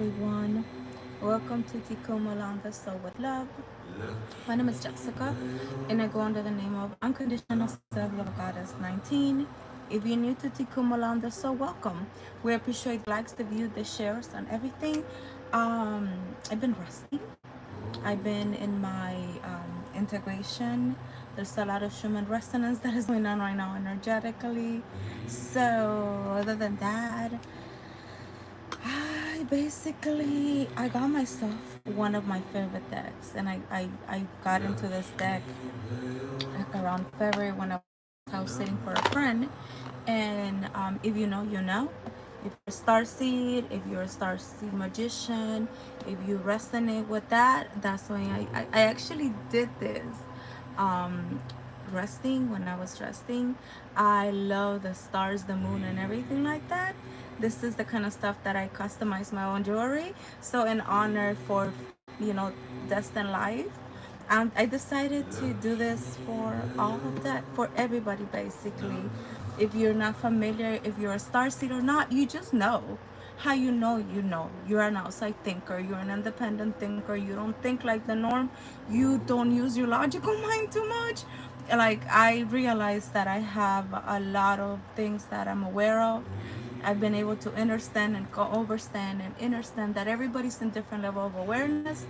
everyone. Welcome to Tikuma Landa So With Love. My name is Jessica, and I go under the name of Unconditional Self Love Goddess 19. If you're new to Tikuma Landa, so welcome. We appreciate the likes, the views, the shares, and everything. I've been resting. I've been in my integration. There's a lot of Schumann resonance that is going on right now energetically. So, other than that, I got myself one of my favorite decks, and I got into this deck like around February when I was sitting for a friend. And if you know, you know. If you're a star seed, if you're a star seed magician, if you resonate with that, that's why I actually did this. Um, Resting, when I was resting, I love the stars, the moon, and everything like that. This is the kind of stuff that I customize my own jewelry. So in honor for, Destined Life, I decided to do this for all of that, for everybody basically. If you're not familiar, if you're a star seed or not, you just know. How you know, you know. You're an outside thinker, you're an independent thinker, you don't think like the norm, you don't use your logical mind too much. Like, I realized that I have a lot of things that I'm aware of. I've been able to understand and overstand and understand that everybody's in different level of awareness.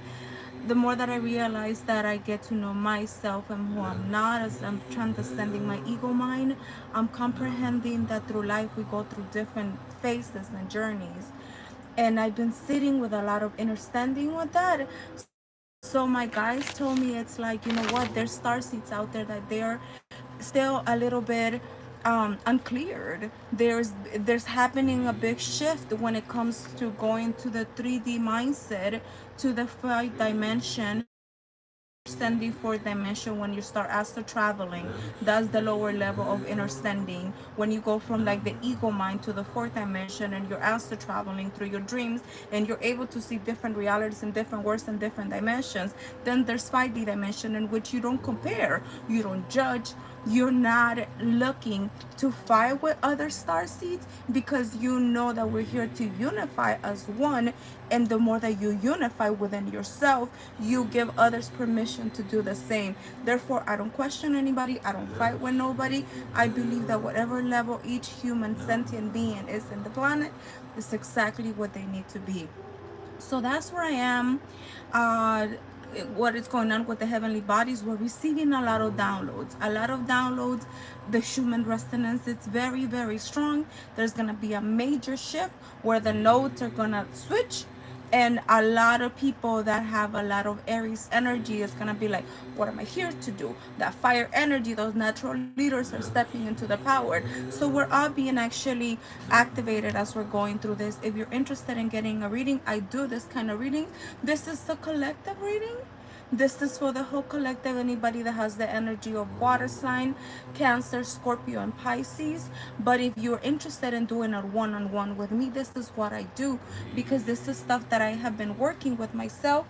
The more that I realize that I get to know myself and who I'm not, as I'm transcending my ego mind, I'm comprehending that through life we go through different phases and journeys. And I've been sitting with a lot of understanding with that. So my guys told me, it's like, you know what, there's star seeds out there that they're still a little bit uncleared. There's happening a big shift when it comes to going to the 3D mindset, to the 5 dimension, understanding fourth dimension. When you start astral traveling, that's the lower level of understanding. When you go from like the ego mind to the fourth dimension, and you're astral traveling through your dreams, and you're able to see different realities and different worlds and different dimensions, then there's 5D dimension, in which you don't compare, you don't judge, you're not looking to fight with other star seeds, because you know that we're here to unify as one. And the more that you unify within yourself, you give others permission to do the same. Therefore, I don't question anybody, I don't fight with nobody. I believe that whatever level each human sentient being is in the planet is exactly what they need to be. So that's where I am. uh what is going on with the heavenly bodies, we're receiving a lot of downloads. The human resonance, it's very, very strong. There's gonna be a major shift where the nodes are gonna switch, and a lot of people that have a lot of Aries energy is gonna be like, what am I here to do? That fire energy, those natural leaders are stepping into the power. So we're all being actually activated as we're going through this. If you're interested in getting a reading, I do this kind of reading. This is a collective reading. This is for the whole collective, anybody that has the energy of water sign, Cancer, Scorpio, and Pisces. But if you're interested in doing a one-on-one with me, this is what I do, because this is stuff that I have been working with myself.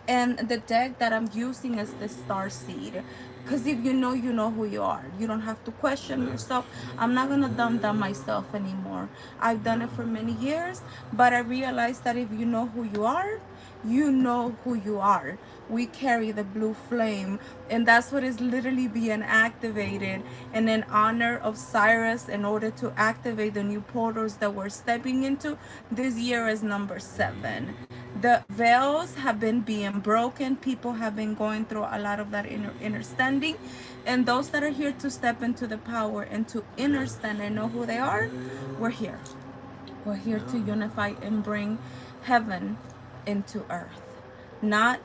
And the deck that I'm using is the Star Seed. Because if you know who you are. You don't have to question yourself. I'm not going to dumb down myself anymore. I've done it for many years, but I realized that if you know who you are, you know who you are. We carry the blue flame, and that's what is literally being activated. And in honor of Cyrus, in order to activate the new portals that we're stepping into, this year is number 7. The veils have been being broken. People have been going through a lot of that understanding, and those that are here to step into the power and to understand and know who they are, we're here. We're here to unify and bring heaven into earth, not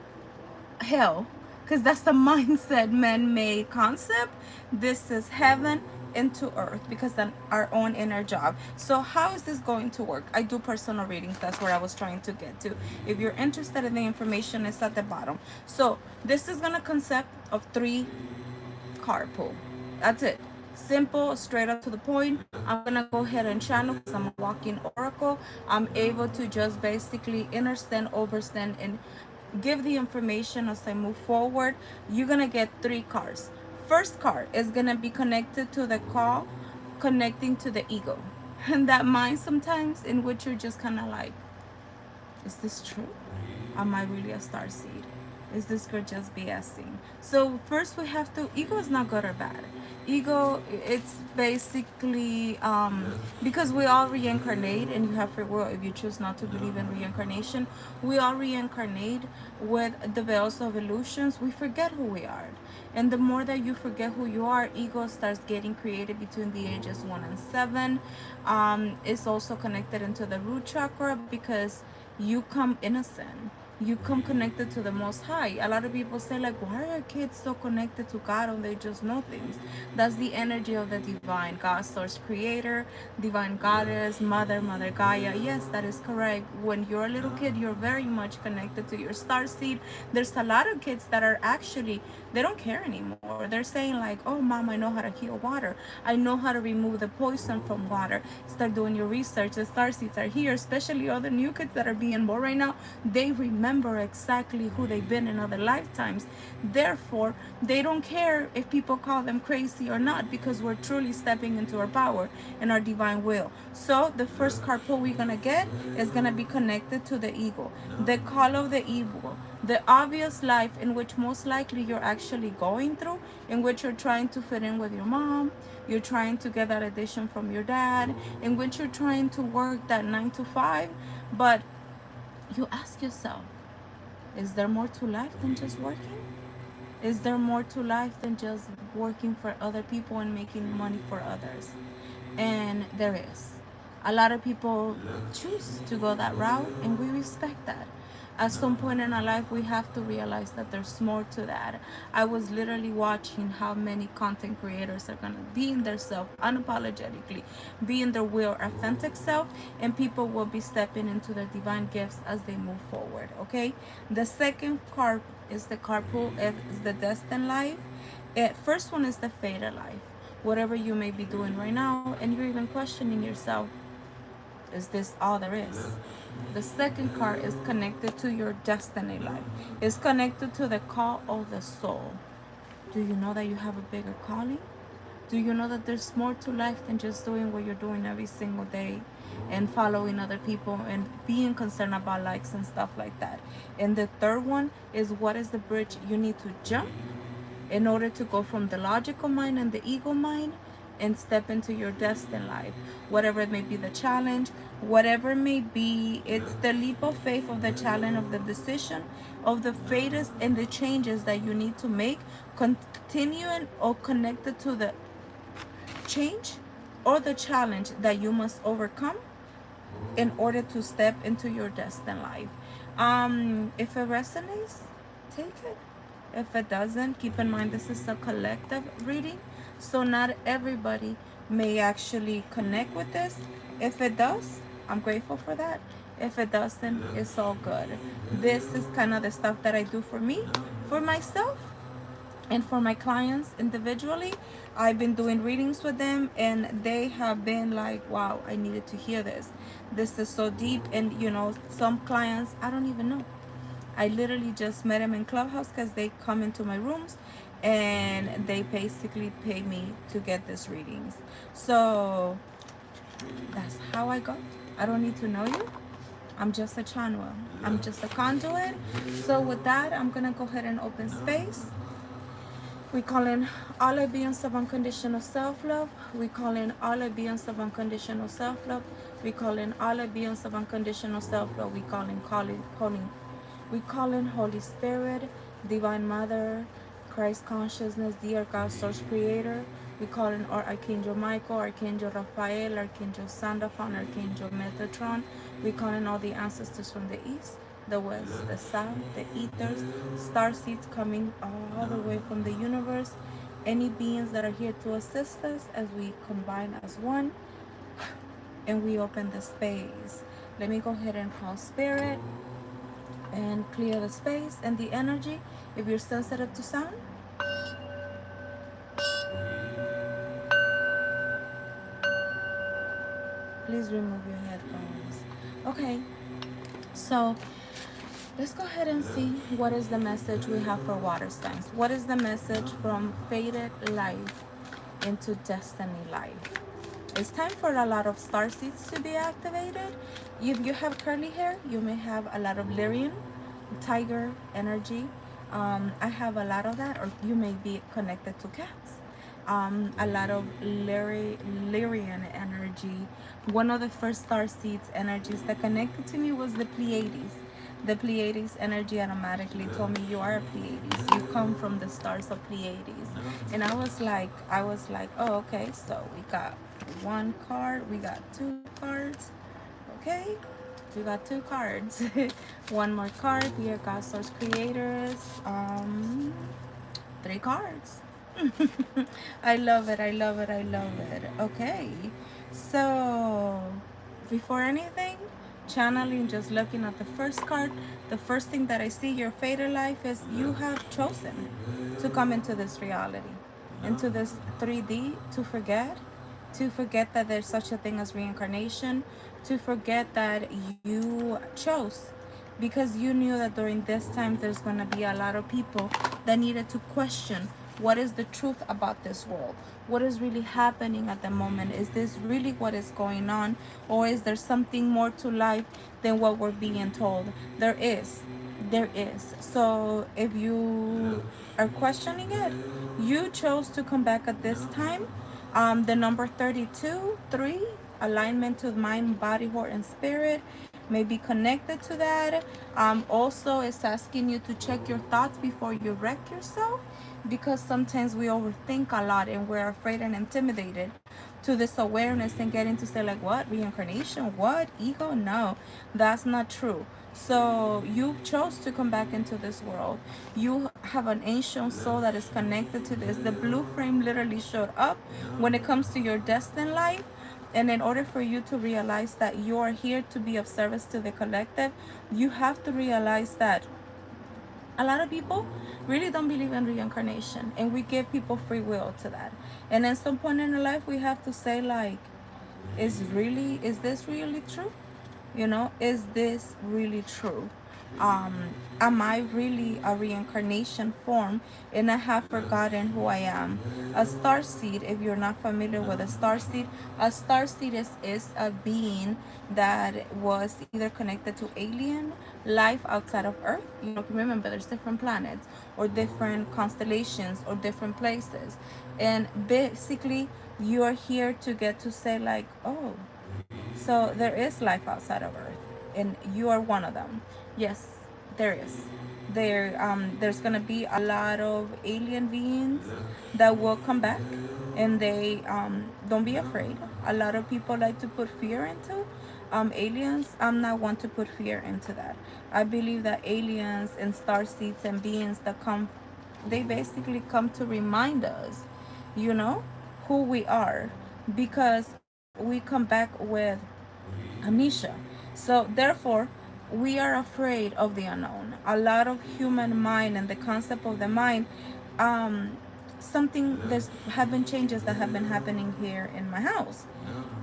hell, because that's the mindset, man-made concept. This is heaven into earth, because then our own inner job. So how is this going to work? I do personal readings. That's where I was trying to get to. If you're interested in the information, it's at the bottom. So this is gonna concept of 3 card pull. That's it. Simple, straight up to the point. I'm gonna go ahead and channel, because I'm a walking oracle. I'm able to just basically understand, overstand, and give the information as I move forward. You're gonna get 3 cards. First card is gonna be connected to the call, connecting to the ego, and that mind sometimes in which you're just kind of like, Is this true? Am I really a star seed? Is this girl just BSing? So first we have to, ego is not good or bad. Ego, it's basically, because we all reincarnate, and you have free will if you choose not to believe in reincarnation. We all reincarnate with the veils of illusions. We forget who we are. And the more that you forget who you are, ego starts getting created between the ages 1 and 7. It's also connected into the root chakra because you come innocent, you come connected to the most high. A lot of people say, like, why are kids so connected to God when they just know things? That's the energy of the divine God, source creator, divine goddess, mother Gaia. Yes, that is correct. When you're a little kid, you're very much connected to your star seed. There's a lot of kids that are actually, they don't care anymore. They're saying like, oh mom, I know how to heal water, I know how to remove the poison from water. Start doing your research. The star seeds are here, especially all the new kids that are being born right now. They remember exactly who they've been in other lifetimes. Therefore, they don't care if people call them crazy or not, because we're truly stepping into our power and our divine will. So the first card pull we're gonna get is gonna be connected to the ego, the call of the evil, the obvious life in which most likely you're actually going through, in which you're trying to fit in with your mom, you're trying to get that addition from your dad, in which you're trying to work that 9 to 5. But you ask yourself, is there more to life than just working? Is there more to life than just working for other people and making money for others? And there is. A lot of people choose to go that route, and we respect that. At some point in our life, we have to realize that there's more to that. I was literally watching how many content creators are going to be in their self unapologetically, be in their real authentic self, and people will be stepping into their divine gifts as they move forward. Okay, the second card is the card pull, is the Destined Life. First one is the Fated Life. Whatever you may be doing right now, and you're even questioning yourself, is this all there is? The second card is connected to your destiny life. It's connected to the call of the soul. Do you know that you have a bigger calling? Do you know that there's more to life than just doing what you're doing every single day and following other people and being concerned about likes and stuff like that? And the third one is, what is the bridge you need to jump in order to go from the logical mind and the ego mind and step into your destined life? Whatever it may be, the challenge, whatever it may be, it's the leap of faith of the challenge, of the decision, of the fates and the changes that you need to make, continuing or connected to the change or the challenge that you must overcome in order to step into your destined life. If it resonates, take it. If it doesn't, keep in mind this is a collective reading, so not everybody may actually connect with this. If it does, I'm grateful for that. If it doesn't, it's all good. This is kind of the stuff that I do for me, for myself, and for my clients individually. I've been doing readings with them, and they have been like, wow, I needed to hear this. This is so deep. And you know, some clients I don't even know. I literally just met them in Clubhouse because they come into my rooms and they basically pay me to get these readings. So that's how I got. I don't need to know you. I'm just a channel. I'm just a conduit. So with that, I'm gonna go ahead and open space. We call in all our beings of unconditional self-love. We call in all our beings of unconditional self-love. We call in all our beings of unconditional self-love. We call in Holy Spirit, Divine Mother, Christ Consciousness, dear God, Source Creator. We call in our Archangel Michael, Archangel Raphael, Archangel Sandalphon, Archangel Metatron. We call in all the ancestors from the east, the west, the south, the ethers, star seeds coming all the way from the universe. Any beings that are here to assist us as we combine as one and we open the space. Let me go ahead and call Spirit and clear the space and the energy. If you're sensitive to sound, please remove your headphones. Okay, so let's go ahead and see what is the message we have for water signs. What is the message from fated life into destiny life? It's time for a lot of star seeds to be activated. If you have curly hair, you may have a lot of lyrian, tiger energy. I have a lot of that, or you may be connected to cats. A lot of lyrian energy. One of the first star seeds energies that connected to me was the Pleiades. The Pleiades energy automatically told me you are a Pleiades. You come from the stars of Pleiades. And I was like, oh, okay. So we got one card. We got two cards. Okay. We got two cards. One more card. We are God Source Creators. Three cards. I love it. I love it. I love it. Okay. So before anything, channeling, just looking at the first card, the first thing that I see, your fatal life, is you have chosen to come into this reality, into this 3D, to forget that there's such a thing as reincarnation, to forget that you chose because you knew that during this time there's going to be a lot of people that needed to question what is the truth about this world, what is really happening at the moment, is this really what is going on, or is there something more to life than what we're being told? There is. So if you are questioning it, you chose to come back at this time. The number 32, 3, alignment to mind, body, heart, and spirit may be connected to that. Also, it's asking you to check your thoughts before you wreck yourself, because sometimes we overthink a lot and we're afraid and intimidated to this awareness and getting to say like, what, reincarnation, what, ego? No, that's not true. So you chose to come back into this world. You have an ancient soul that is connected to this. The blue frame literally showed up when it comes to your destined life. And in order for you to realize that you are here to be of service to the collective, you have to realize that a lot of people really don't believe in reincarnation, and we give people free will to that. And at some point in our life, we have to say like, is this really true? Is this really true? Am I really a reincarnation form and I have forgotten who I am? A star seed, if you're not familiar with a star seed is a being that was either connected to alien life outside of Earth. Remember, there's different planets or different constellations or different places. And basically, you are here to get to say like, oh, so there is life outside of Earth, and you are one of them. Yes, there is. There's gonna be a lot of alien beings that will come back, and they don't be afraid. A lot of people like to put fear into aliens. I'm not one to put fear into that. I believe that aliens and star seeds and beings that come, they basically come to remind us, you know, who we are, because we come back with amnesia. So therefore, we are afraid of the unknown. A lot of human mind and the concept of the mind, something, there's have been changes that have been happening here in my house.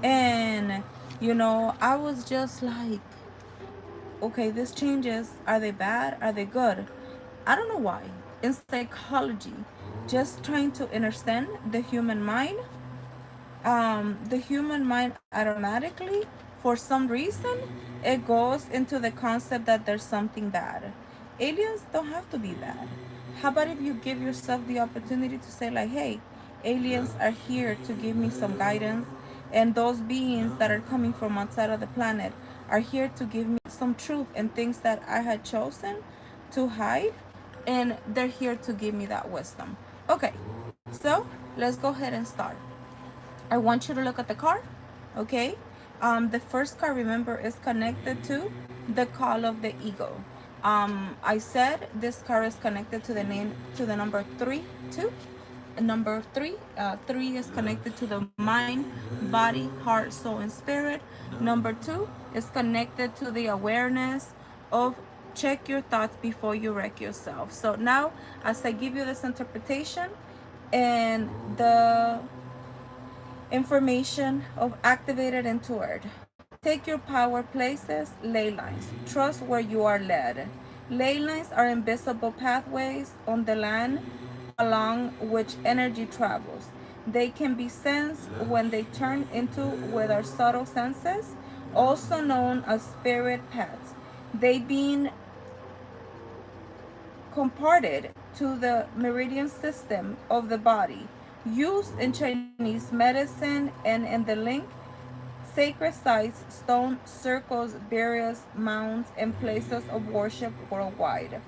And I was just like, okay, these changes, are they bad? Are they good? I don't know why. In psychology, just trying to understand the human mind automatically, for some reason, it goes into the concept that there's something bad. Aliens don't have to be bad. How about if you give yourself the opportunity to say like, hey, aliens are here to give me some guidance, and those beings that are coming from outside of the planet are here to give me some truth and things that I had chosen to hide, and they're here to give me that wisdom. Okay, so let's go ahead and start. I want you to look at the card, okay? The first card, remember, is connected to the call of the ego. I said this card is connected to the number 3, 2. Number 3, 3 is connected to the mind, body, heart, soul, and spirit. Number 2 is connected to the awareness of check your thoughts before you wreck yourself. So now, as I give you this interpretation and the information of activated and toured. Take your power places, ley lines. Trust where you are led. Ley lines are invisible pathways on the land along which energy travels. They can be sensed when they turn into with our subtle senses, also known as spirit paths. They being comparted to the meridian system of the body, used in Chinese medicine and in the link sacred sites, stone circles, burials, mounds, and places of worship worldwide.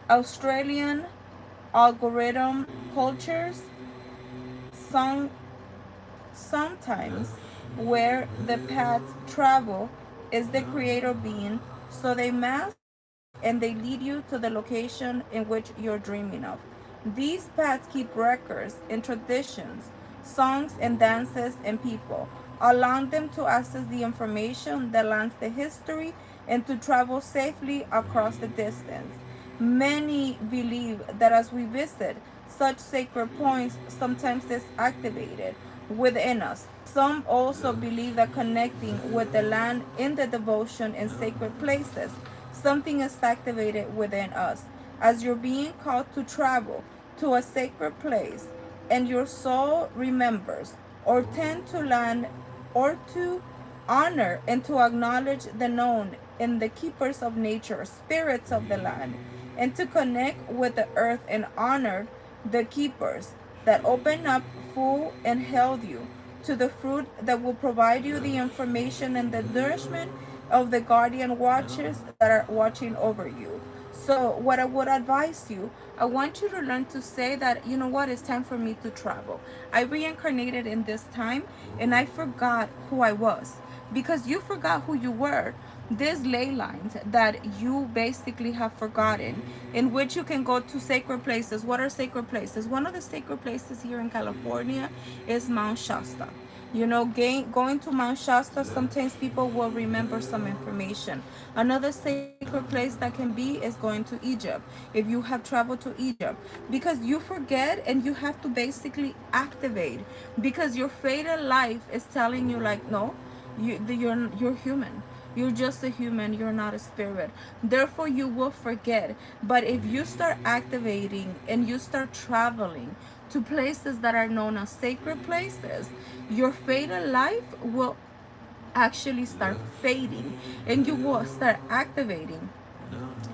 Australian algorithm cultures some, sometimes where the path travel is the creator being, so they mask and they lead you to the location in which you're dreaming of. These paths keep records and traditions, songs and dances and people, allowing them to access the information that lands the history and to travel safely across the distance. Many believe that as we visit such sacred points, sometimes is activated within us. Some also believe that connecting with the land in the devotion in sacred places, something is activated within us. As you're being called to travel to a sacred place and your soul remembers or tend to land or to honor and to acknowledge the known in the keepers of nature, spirits of the land, and to connect with the earth and honor the keepers that open up full and held you to the fruit that will provide you the information and the nourishment of the guardian watchers that are watching over you. So what I would advise you, I want you to learn to say that, you know what, it's time for me to travel. I reincarnated in this time and I forgot who I was. Because you forgot who you were, these ley lines that you basically have forgotten, in which you can go to sacred places. What are sacred places? One of the sacred places here in California is Mount Shasta. You know, going to Mount Shasta, sometimes people will remember some information. Another sacred place that can be is going to Egypt. If you have traveled to Egypt, because you forget and you have to basically activate, because your fatal life is telling you like, no, you're human. You're just a human, you're not a spirit. Therefore, you will forget. But if you start activating and you start traveling to places that are known as sacred places, your fatal life will actually start fading and you will start activating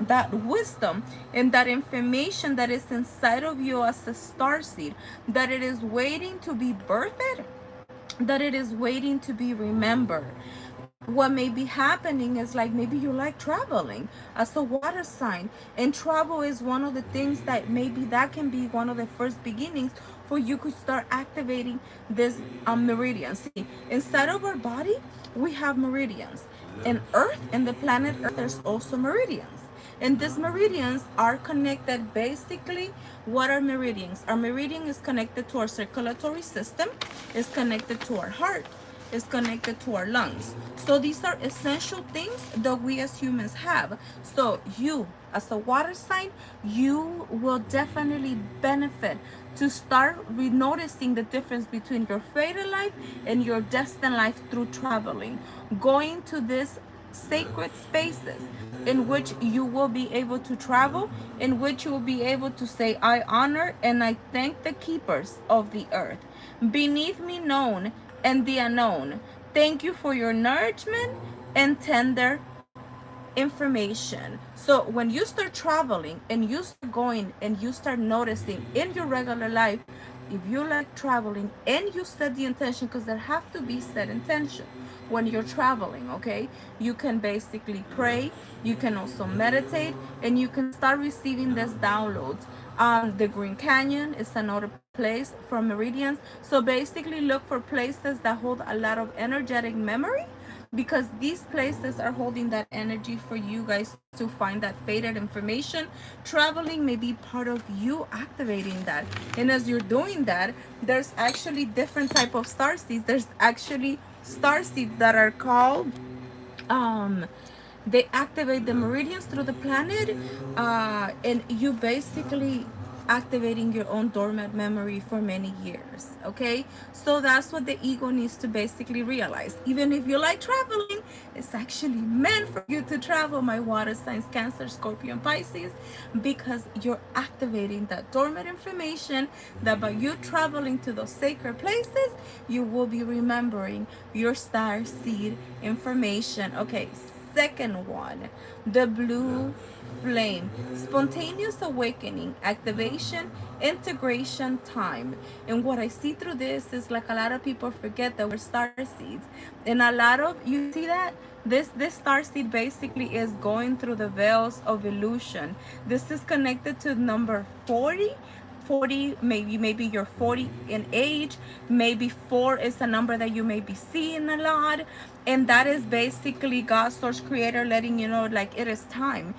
that wisdom and that information that is inside of you as a star seed, that it is waiting to be birthed, that it is waiting to be remembered. What may be happening is like maybe you like traveling as a water sign, and travel is one of the things that maybe that can be one of the first beginnings for you could start activating this meridian. See, inside of our body we have meridians. In earth, in the planet earth, there's also meridians, and these meridians are connected. Basically, what are meridians? Our meridian is connected to our circulatory system, is connected to our heart, is connected to our lungs. So these are essential things that we as humans have. So you, as a water sign, you will definitely benefit to start noticing the difference between your fatal life and your destined life through traveling, going to this sacred spaces in which you will be able to travel, in which you will be able to say, I honor and I thank the keepers of the earth, beneath me known and the unknown. Thank you for your nourishment and tender information. So when you start traveling and you start going and you start noticing in your regular life, if you like traveling and you set the intention, because there have to be set intention when you're traveling, okay? You can basically pray, you can also meditate, and you can start receiving this downloads. The Green Canyon is another place for meridians. So basically look for places that hold a lot of energetic memory, because these places are holding that energy for you guys to find that faded information. Traveling may be part of you activating that, and as you're doing that, there's actually different type of star seeds. There's actually star seeds that are called they activate the meridians through the planet, and you basically activating your own dormant memory for many years. Okay, so that's what the ego needs to basically realize. Even if you like traveling, it's actually meant for you to travel, my water signs, Cancer, Scorpio, and Pisces, because you're activating that dormant information, that by you traveling to those sacred places, you will be remembering your star seed information. Okay, second one, the blue flame, spontaneous awakening, activation, integration time. And what I see through this is like a lot of people forget that we're star seeds, and a lot of, you see that this star seed basically is going through the veils of illusion. This is connected to number 40. 40, maybe you're 40 in age, maybe 4 is a number that you may be seeing a lot, and that is basically God, source, creator, letting you know, like, it is time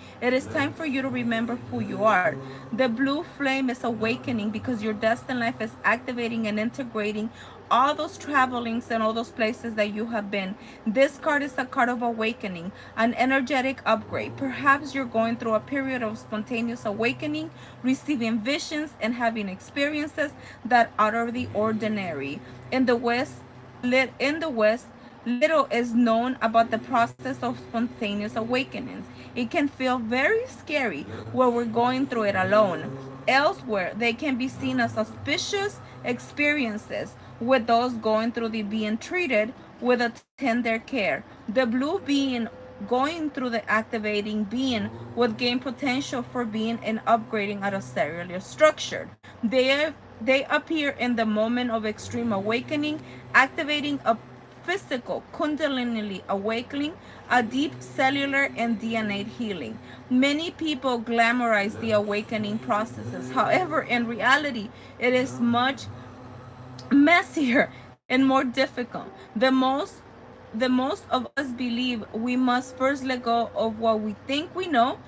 for you to remember who you are. The blue flame is awakening because your destined life is activating and integrating all those travelings and all those places that you have been. This card is a card of awakening, an energetic upgrade. Perhaps you're going through a period of spontaneous awakening, receiving visions and having experiences that are out of the ordinary. In the West, little is known about the process of spontaneous awakenings. It can feel very scary when we're going through it alone. Elsewhere, they can be seen as auspicious experiences, with those going through the being treated with a tender care. The blue being going through the activating being would gain potential for being and upgrading at a cellular structure. They appear in the moment of extreme awakening, activating a physical kundalini awakening, a deep cellular and DNA healing. Many people glamorize the awakening processes. However, in reality, it is much messier and more difficult. The most of us believe we must first let go of what we think we know,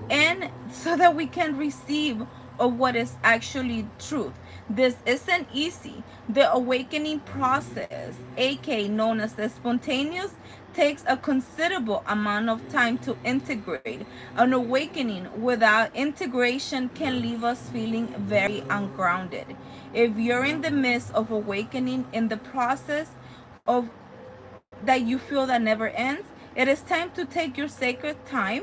and so that we can receive of what is actually truth. This isn't easy. The awakening process, aka known as the spontaneous, takes a considerable amount of time to integrate. An awakening without integration can leave us feeling very ungrounded. If you're in the midst of awakening, in the process of that you feel that never ends, it is time to take your sacred time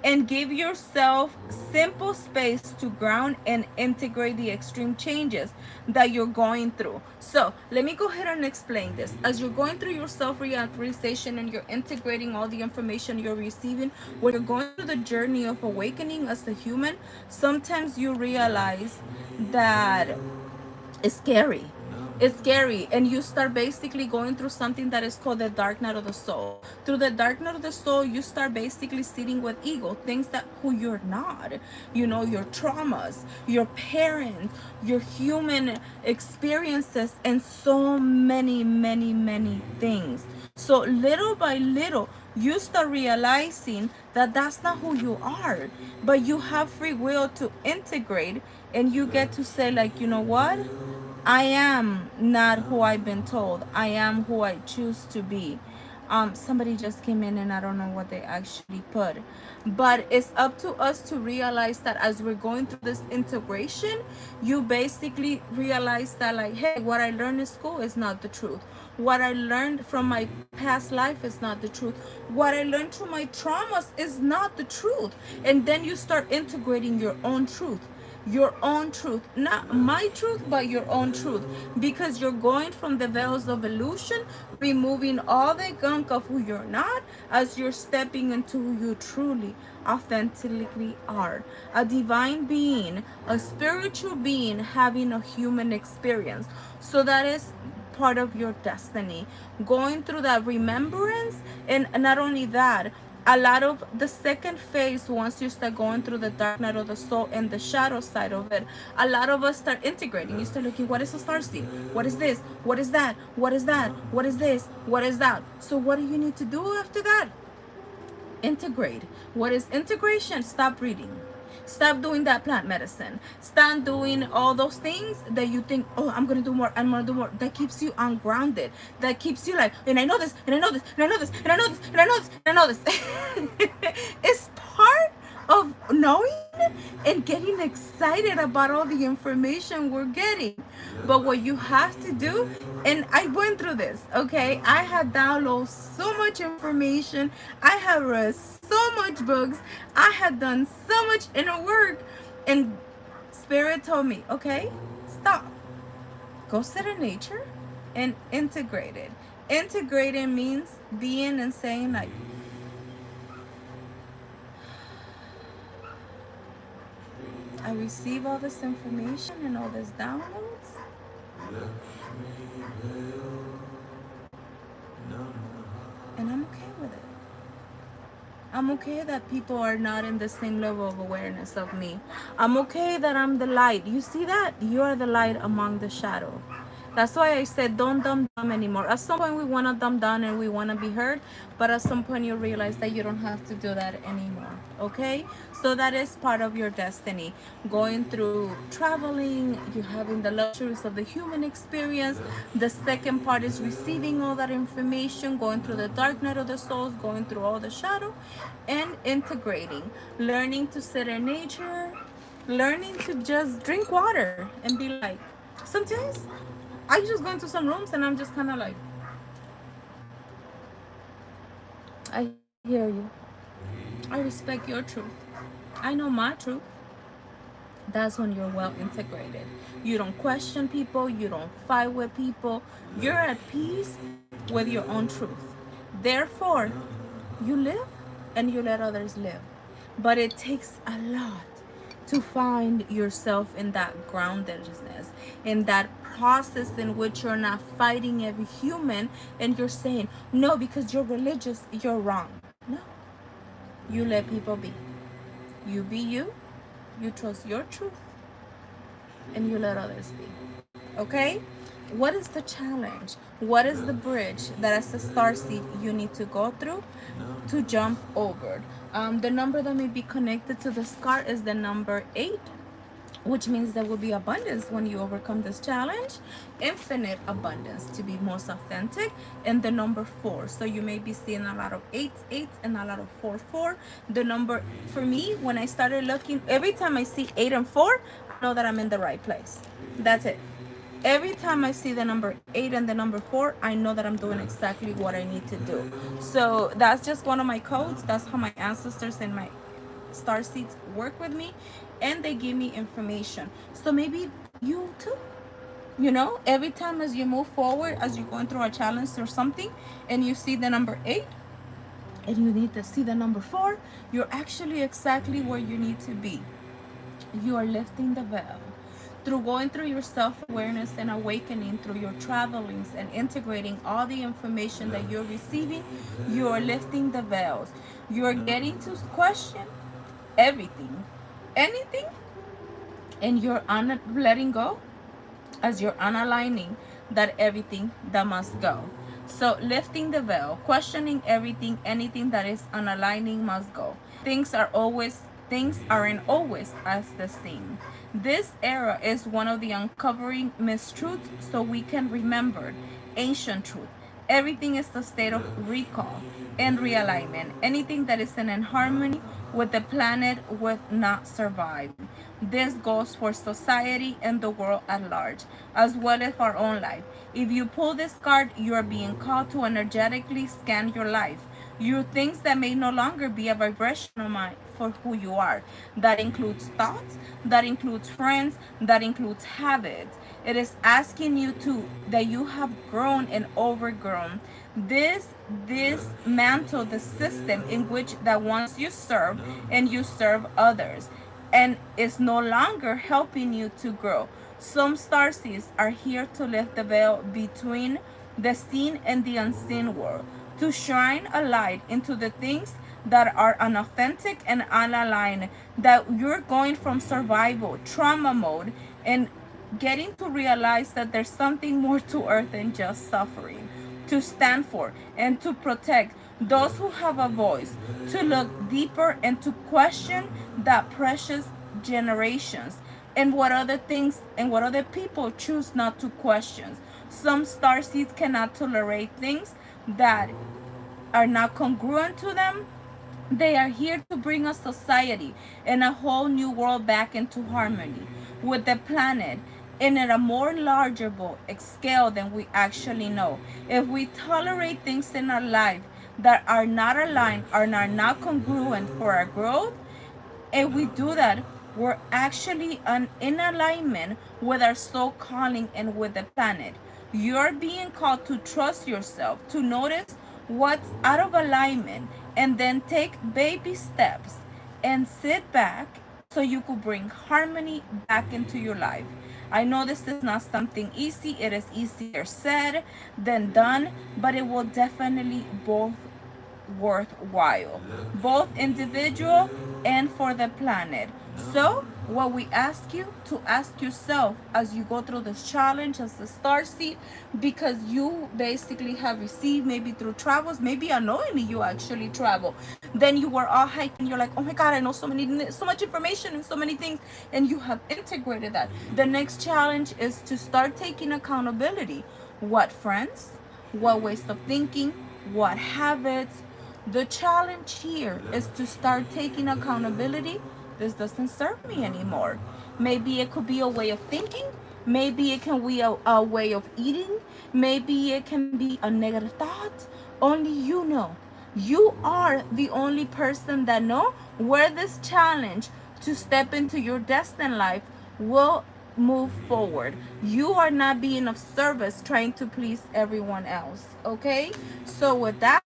and give yourself simple space to ground and integrate the extreme changes that you're going through. So let me go ahead and explain this. As you're going through your self-realization and you're integrating all the information you're receiving, when you're going through the journey of awakening as a human, sometimes you realize that it's scary. It's scary, and you start basically going through something that is called the dark night of the soul. Through the dark night of the soul, you start basically sitting with ego, things that who you're not, your traumas, your parents, your human experiences, and so many things. So little by little, you start realizing that that's not who you are, but you have free will to integrate, and you get to say, like, you know what, I am not who I've been told. I am who I choose to be. Somebody just came in and I don't know what they actually put. But it's up to us to realize that as we're going through this integration, you basically realize that, like, hey, what I learned in school is not the truth. What I learned from my past life is not the truth. What I learned through my traumas is not the truth. And then you start integrating your own truth. Your own truth, not my truth, but your own truth, because you're going from the veils of illusion, removing all the gunk of who you're not, as you're stepping into who you truly authentically are, a divine being, a spiritual being having a human experience. So that is part of your destiny, going through that remembrance. And not only that, a lot of the second phase, once you start going through the dark night of the soul and the shadow side of it, a lot of us start integrating. You start looking, what is a starseed? What is this? What is that? What is that? What is this? What is that? So what do you need to do after that? Integrate. What is integration? Stop reading. Stop doing that plant medicine. Stop doing all those things that you think, oh, I'm going to do more, I'm going to do more. That keeps you ungrounded. That keeps you like, and I know this, and I know this, and I know this, and I know this, and I know this, and I know this. It's part of knowing and getting excited about all the information we're getting. But what you have to do, and I went through this, okay? I had downloaded so much information, I had read so much books, I had done so much inner work, and Spirit told me, okay, stop. Go sit in nature and integrate it. Integrating means being and saying like, I receive all this information and all this downloads, and I'm okay with it. I'm okay that people are not in the same level of awareness of me. I'm okay that I'm the light. You see that? You are the light among the shadow. That's why I said don't dumb down anymore. At some point we want to dumb down and we want to be heard, but at some point you realize that you don't have to do that anymore. Okay? So that is part of your destiny. Going through traveling, you having the luxuries of the human experience. The second part is receiving all that information, going through the dark night of the souls, going through all the shadow, and integrating. Learning to sit in nature, learning to just drink water and be like, sometimes I just go into some rooms and I'm just kind of like, I hear you. I respect your truth. I know my truth. That's when you're well integrated. You don't question people. You don't fight with people. You're at peace with your own truth. Therefore, you live and you let others live. But it takes a lot to find yourself in that groundedness, in that process in which you're not fighting every human and you're saying, no, because you're religious, you're wrong. No, you let people be. You be you, you trust your truth, and you let others be. Okay? What is the challenge? What is the bridge that as a starseed you need to go through to jump over? The number that may be connected to the scar is the number 8, which means there will be abundance when you overcome this challenge. Infinite abundance, to be most authentic. And the number 4, so you may be seeing a lot of 8s and a lot of 4. The number, for me, when I started looking, every time I see 8 and 4, I know that I'm in the right place. That's it. Every time I see the number 8 and the number 4, I know that I'm doing exactly what I need to do. So that's just one of my codes. That's how my ancestors and my star seeds work with me, and they give me information. So maybe you too, you know, every time as you move forward, as you're going through a challenge or something, and you see the number 8 and you need to see the number 4, you're actually exactly where you need to be. You are lifting the veil. Through going through your self-awareness and awakening, through your travelings and integrating all the information that you're receiving, you are lifting the veils. You're getting to question everything, anything, and you're letting go as you're unaligning that everything that must go. So lifting the veil, questioning everything, anything that is unaligning must go. Things aren't always as the same. This era is one of the uncovering mistruths so we can remember ancient truth. Everything is a state of recall and realignment. Anything that is in harmony with the planet would not survive. This goes for society and the world at large, as well as our own life. If you pull this card, you are being called to energetically scan your life. Your things that may no longer be a vibrational mind for who you are. That includes thoughts, that includes friends, that includes habits. It is asking you to that you have grown and overgrown. This mantle the system in which that once you serve and you serve others, and is no longer helping you to grow. Some starseeds are here to lift the veil between the seen and the unseen world, to shine a light into the things that are unauthentic and unaligned, that you're going from survival, trauma mode, and getting to realize that there's something more to earth than just suffering, to stand for and to protect those who have a voice, to look deeper and to question that precious generations and what other things and what other people choose not to question. Some starseeds cannot tolerate things that are not congruent to them, They are here to bring a society and a whole new world back into harmony with the planet and at a more larger scale than we actually know. If we tolerate things in our life that are not aligned or are not congruent for our growth, if we do that, we're actually in alignment with our soul calling and with the planet. You're being called to trust yourself, to notice what's out of alignment, and then take baby steps and sit back so you could bring harmony back into your life. I know this is not something easy. It is easier said than done, but it will definitely both worthwhile, both individual and for the planet. So, what we ask you to ask yourself as you go through this challenge as the star seed, because you basically have received maybe through travels, maybe unknowingly you actually travel. Then you were all hiking, you're like, oh my God, I know so much information and so many things, and you have integrated that. The next challenge is to start taking accountability. What friends, what ways of thinking, what habits. The challenge here is to start taking accountability. This doesn't serve me anymore. Maybe it could be a way of thinking. Maybe it can be a way of eating. Maybe it can be a negative thought. Only you know. You are the only person that know where this challenge to step into your destined life will move forward. You are not being of service trying to please everyone else. Okay? So with that,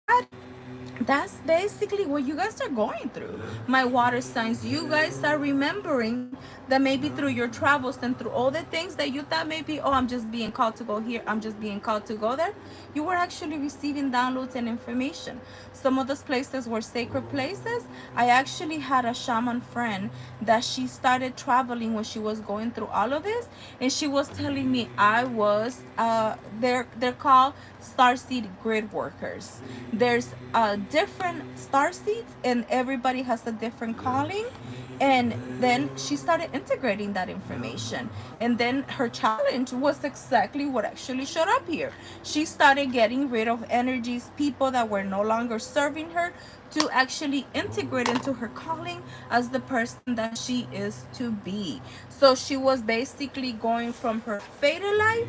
that's basically what you guys are going through. My water signs, you guys are remembering that maybe through your travels and through all the things that you thought maybe, oh, I'm just being called to go here, I'm just being called to go there, you were actually receiving downloads and information. Some of those places were sacred places. I actually had a shaman friend that she started traveling when she was going through all of this, and she was telling me I was they're called starseed grid workers. There's different star seeds and everybody has a different calling. And then she started integrating that information, and then her challenge was exactly what actually showed up here. She started getting rid of energies, people that were no longer serving her, to actually integrate into her calling as the person that she is to be. So she was basically going from her fatal life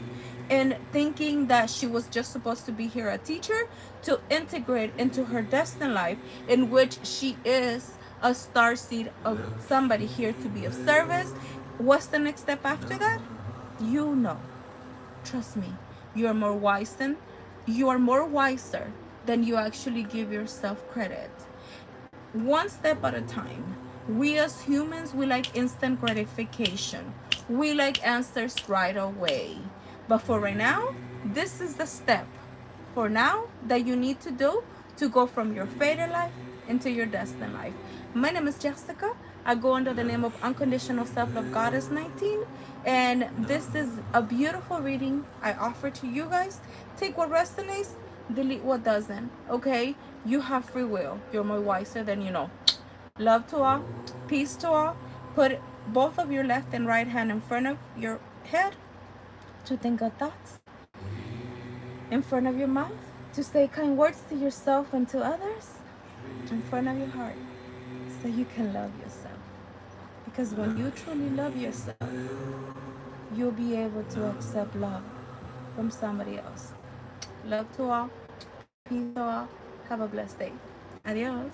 and thinking that she was just supposed to be here a teacher, to integrate into her destined life, in which she is a star seed of somebody here to be of service. What's the next step after that? You know. Trust me. You're more wise than you are more wiser than you actually give yourself credit. One step at a time. We as humans, we like instant gratification. We like answers right away. But for right now, this is the step for now that you need to do to go from your fated life into your destined life. My name is Jessica. I go under the name of Unconditional Self-Love Goddess 19. And this is a beautiful reading I offer to you guys. Take what resonates, delete what doesn't. Okay? You have free will. You're more wiser than you know. Love to all. Peace to all. Put both of your left and right hand in front of your head to think good thoughts. In front of your mouth to say kind words to yourself and to others. In front of your heart so you can love yourself. Because when you truly love yourself, you'll be able to accept love from somebody else. Love to all. Peace to all. Have a blessed day. Adios.